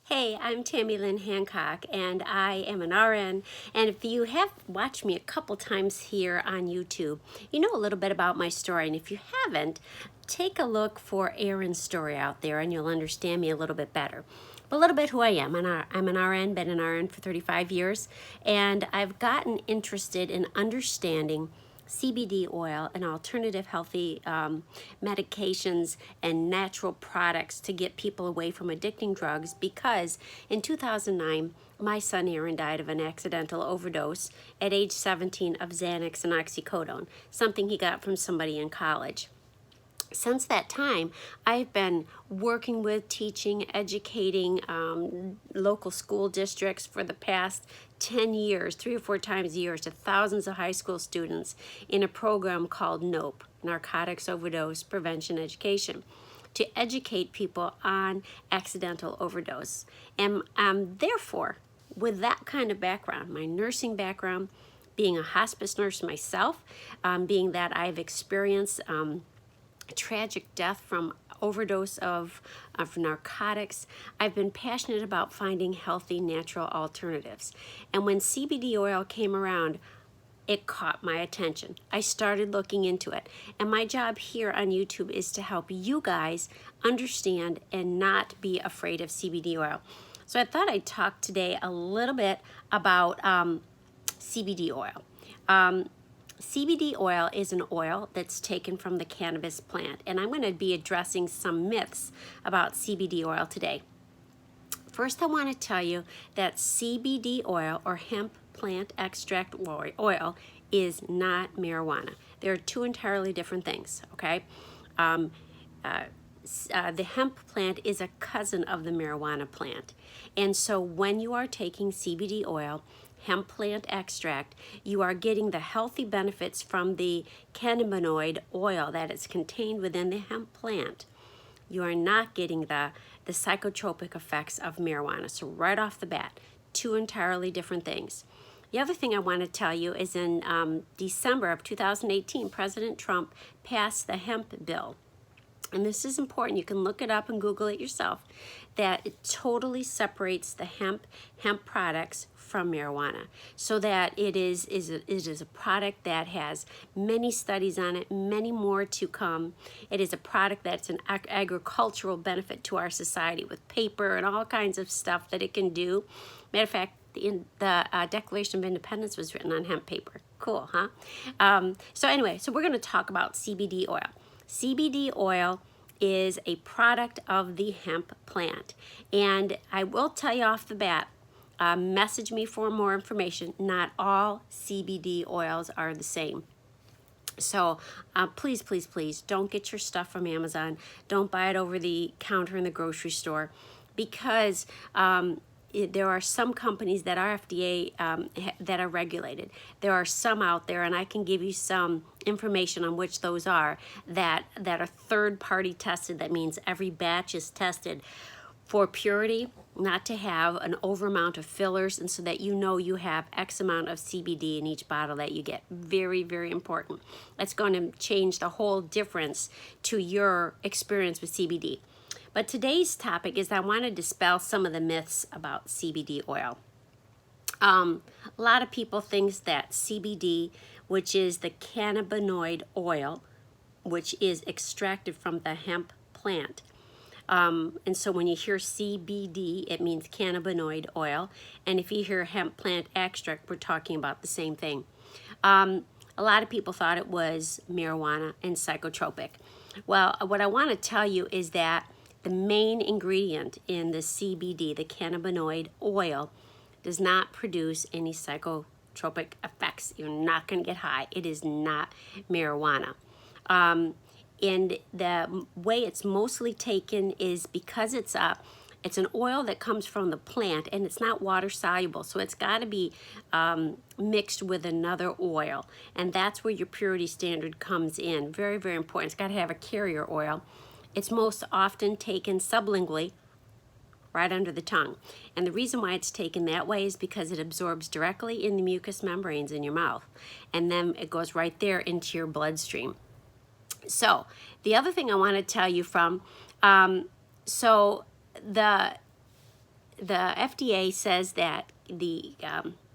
Hey, I'm Tammy Lynn Hancock, and I am an RN. And if you have watched me a couple times here on YouTube, you know a little bit about my story. And if you haven't, take a look for Erin's story out there, and you'll understand me a little bit better. But a little bit who I am. I'm an RN, been an RN for 35 years, and I've gotten interested in understanding CBD oil and alternative healthy medications and natural products to get people away from addicting drugs because in 2009, my son Aaron died of an accidental overdose at age 17 of Xanax and oxycodone, something he got from somebody in college. Since that time, I've been working with, teaching, educating local school districts for the past 10 years, 3 or 4 times a year, to thousands of high school students in a program called NOPE, Narcotics Overdose Prevention Education, to educate people on accidental overdose. And therefore, with that kind of background, my nursing background, being a hospice nurse myself, being that I've experienced tragic death from overdose of narcotics, I've been passionate about finding healthy natural alternatives. And when CBD oil came around, it caught my attention. I started looking into it. And my job here on YouTube is to help you guys understand and not be afraid of CBD oil. So I thought I'd talk today a little bit about CBD oil. CBD oil is an oil that's taken from the cannabis plant, and I'm going to be addressing some myths about CBD oil today. First, I want to tell you that CBD oil, or hemp plant extract oil, is not marijuana. There are two entirely different things, okay? The hemp plant is a cousin of the marijuana plant. And so when you are taking CBD oil, hemp plant extract, you are getting the healthy benefits from the cannabinoid oil that is contained within the hemp plant. You are not getting the psychotropic effects of marijuana. So right off the bat, two entirely different things. The other thing I want to tell you is in December of 2018, President Trump passed the hemp bill. And this is important, you can look it up and Google it yourself, that it totally separates the hemp products from marijuana, so that it is a product that has many studies on it, many more to come. It is a product that's an agricultural benefit to our society with paper and all kinds of stuff that it can do. Matter of fact, the Declaration of Independence was written on hemp paper. Cool, huh? So we're going to talk about CBD oil. CBD oil is a product of the hemp plant. And I will tell you off the bat, message me for more information. Not all CBD oils are the same. So please, please, please don't get your stuff from Amazon. Don't buy it over the counter in the grocery store, because there are some companies that are FDA that are regulated. There are some out there, and I can give you some information on which those are, that are third-party tested. That means every batch is tested for purity, not to have an over amount of fillers, and so that you know you have X amount of CBD in each bottle that you get. Very, very important. That's going to change the whole difference to your experience with CBD. But today's topic is I want to dispel some of the myths about CBD oil. A lot of people think that CBD, which is the cannabinoid oil, which is extracted from the hemp plant. And so when you hear CBD, it means cannabinoid oil. And if you hear hemp plant extract, we're talking about the same thing. A lot of people thought it was marijuana and psychotropic. Well, what I want to tell you is that the main ingredient in the CBD, the cannabinoid oil, does not produce any psychotropic effects. You're not going to get high. It is not marijuana. And the way it's mostly taken is because it's an oil that comes from the plant, and it's not water soluble, so it's got to be mixed with another oil, and that's where your purity standard comes in. Very, very important. It's got to have a carrier oil. It's most often taken sublingually, right under the tongue. And the reason why it's taken that way is because it absorbs directly in the mucous membranes in your mouth, and then it goes right there into your bloodstream. So the other thing I want to tell you from, the FDA says that the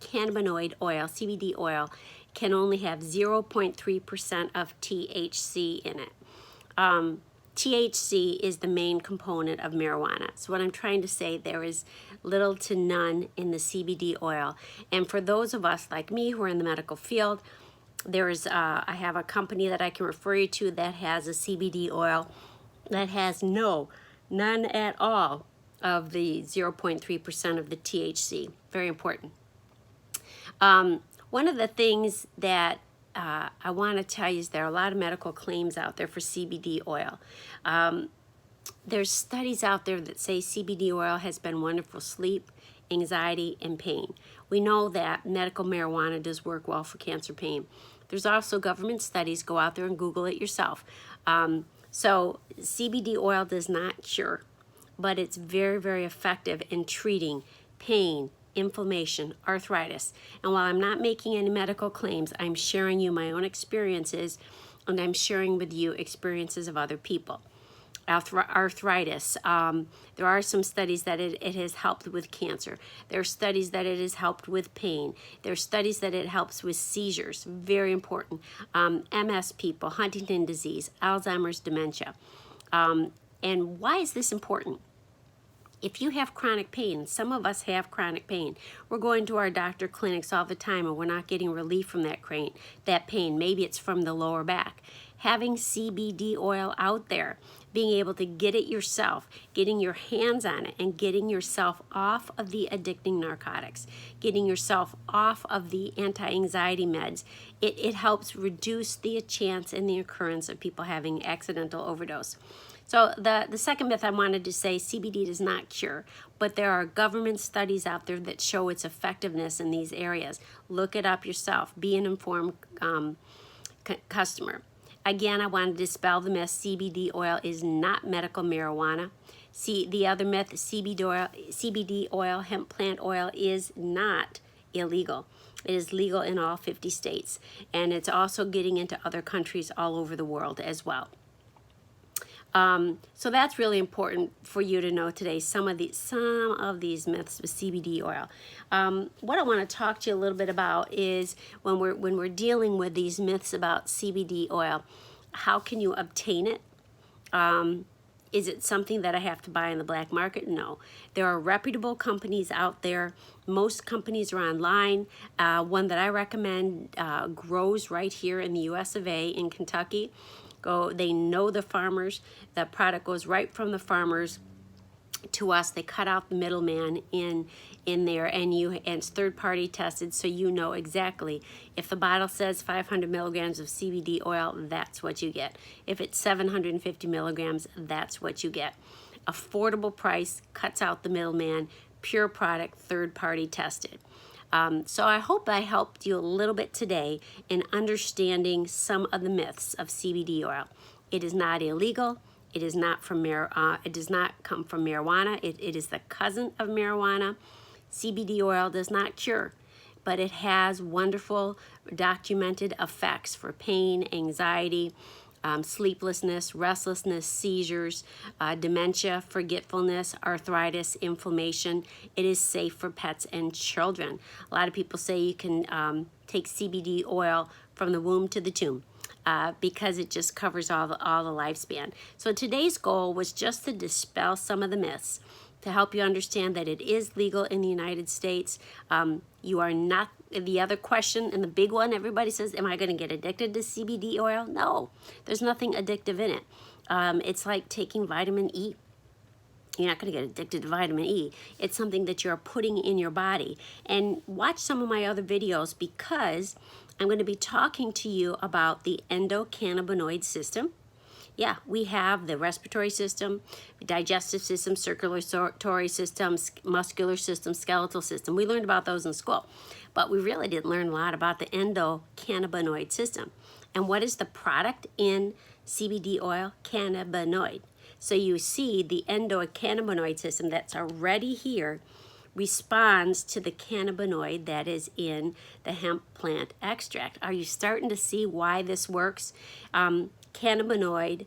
cannabinoid oil, CBD oil, can only have 0.3% of THC in it. THC is the main component of marijuana. So what I'm trying to say, there is little to none in the CBD oil. And for those of us like me who are in the medical field, I have a company that I can refer you to that has a CBD oil that has none at all of the 0.3% of the THC. Very important. One of the things that I want to tell you is there are a lot of medical claims out there for CBD oil. There's studies out there that say CBD oil has been wonderful sleep, anxiety, and pain. We know that medical marijuana does work well for cancer pain. There's also government studies. Go out there and Google it yourself. So CBD oil does not cure, but it's very, very effective in treating pain, inflammation, arthritis. And while I'm not making any medical claims, I'm sharing you my own experiences, and I'm sharing with you experiences of other people. Arthritis. There are some studies that it has helped with cancer. There are studies that it has helped with pain. There are studies that it helps with seizures. Very important. MS people, Huntington disease, Alzheimer's, dementia. And why is this important? If you have chronic pain, some of us have chronic pain. We're going to our doctor clinics all the time and we're not getting relief from that pain. Maybe it's from the lower back. Having CBD oil out there, being able to get it yourself, getting your hands on it, and getting yourself off of the addicting narcotics, getting yourself off of the anti-anxiety meds, it helps reduce the chance and the occurrence of people having accidental overdose. So the second myth I wanted to say, CBD does not cure, but there are government studies out there that show its effectiveness in these areas. Look it up yourself. Be an informed customer. Again, I want to dispel the myth, CBD oil is not medical marijuana. See, the other myth, CBD oil, hemp plant oil, is not illegal. It is legal in all 50 states, and it's also getting into other countries all over the world as well. So that's really important for you to know today, some of these myths with CBD oil. What I want to talk to you a little bit about is when we're dealing with these myths about CBD oil, how can you obtain it? Is it something that I have to buy in the black market? No. There are reputable companies out there. Most companies are online. One that I recommend grows right here in the US of A in Kentucky. They know the farmers. The product goes right from the farmers to us. They cut out the middleman in there, and it's third-party tested, so you know exactly. If the bottle says 500 milligrams of CBD oil, that's what you get. If it's 750 milligrams, that's what you get. Affordable price, cuts out the middleman, pure product, third-party tested. So I hope I helped you a little bit today in understanding some of the myths of CBD oil. It is not illegal. It is not it does not come from marijuana. It is the cousin of marijuana. CBD oil does not cure, but it has wonderful documented effects for pain, anxiety, sleeplessness, restlessness, seizures, dementia, forgetfulness, arthritis, inflammation. It is safe for pets and children. A lot of people say you can take CBD oil from the womb to the tomb because it just covers all the lifespan. So today's goal was just to dispel some of the myths, to help you understand that it is legal in the United States. You are not. The other question, and the big one, everybody says, am I going to get addicted to CBD oil? No, there's nothing addictive in it. It's like taking vitamin E. You're not going to get addicted to vitamin E. It's something that you're putting in your body. And watch some of my other videos, because I'm going to be talking to you about the endocannabinoid system. Yeah, we have the respiratory system, digestive system, circulatory system, muscular system, skeletal system. We learned about those in school, but we really didn't learn a lot about the endocannabinoid system. And what is the product in CBD oil? Cannabinoid. So you see the endocannabinoid system that's already here responds to the cannabinoid that is in the hemp plant extract. Are you starting to see why this works? Cannabinoid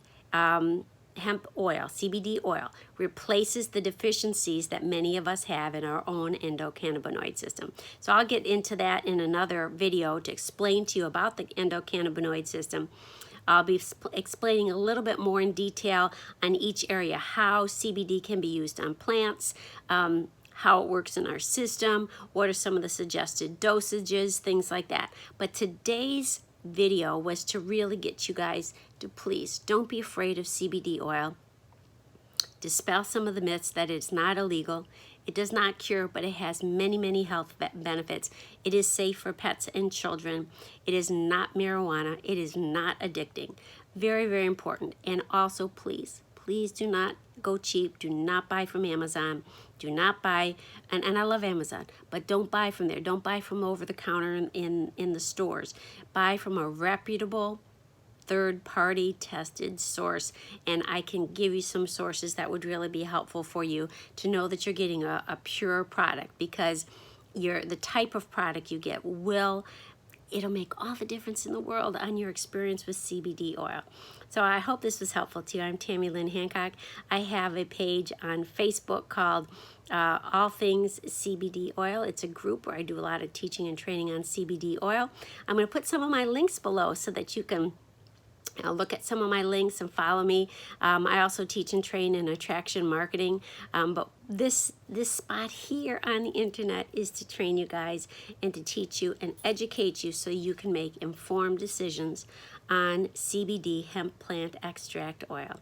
hemp oil, CBD oil, replaces the deficiencies that many of us have in our own endocannabinoid system. So I'll get into that in another video to explain to you about the endocannabinoid system. I'll be explaining a little bit more in detail on each area, how CBD can be used on plants, how it works in our system, what are some of the suggested dosages, things like that. But today's video was to really get you guys to please don't be afraid of CBD oil. Dispel some of the myths that it's not illegal. It does not cure, but it has many, many health benefits. It is safe for pets and children. It is not marijuana. It is not addicting. Very, very important. And also, please do not go cheap. Do not buy from Amazon. Do not buy, and I love Amazon, but don't buy from there. Don't buy from over the counter in the stores. Buy from a reputable, third-party tested source, and I can give you some sources that would really be helpful for you to know that you're getting a pure product, because the type of product you get it'll make all the difference in the world on your experience with CBD oil. So I hope this was helpful to you. I'm Tammy Lynn Hancock. I have a page on Facebook called All Things CBD Oil. It's a group where I do a lot of teaching and training on CBD oil. I'm going to put some of my links below so that you can look at some of my links and follow me. I also teach and train in attraction marketing, but this spot here on the internet is to train you guys and to teach you and educate you so you can make informed decisions on CBD, hemp plant extract oil.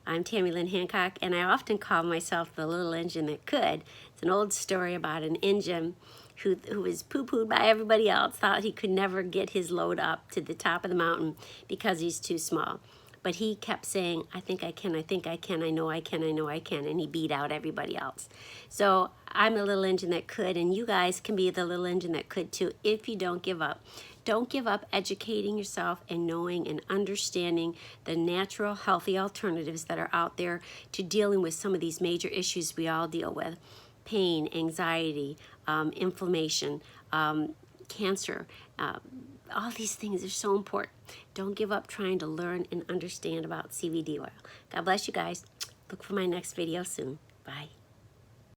I'm Tammy Lynn Hancock, and I often call myself the little engine that could. It's an old story about an engine who was poo-pooed by everybody else, thought he could never get his load up to the top of the mountain because he's too small. But he kept saying, I think I can, I think I can, I know I can, I know I can, and he beat out everybody else. So I'm a little engine that could, and you guys can be the little engine that could too if you don't give up. Don't give up educating yourself and knowing and understanding the natural, healthy alternatives that are out there to dealing with some of these major issues we all deal with. Pain, anxiety, inflammation, cancer, all these things are so important. Don't give up trying to learn and understand about CBD oil. God bless you guys. Look for my next video soon. Bye.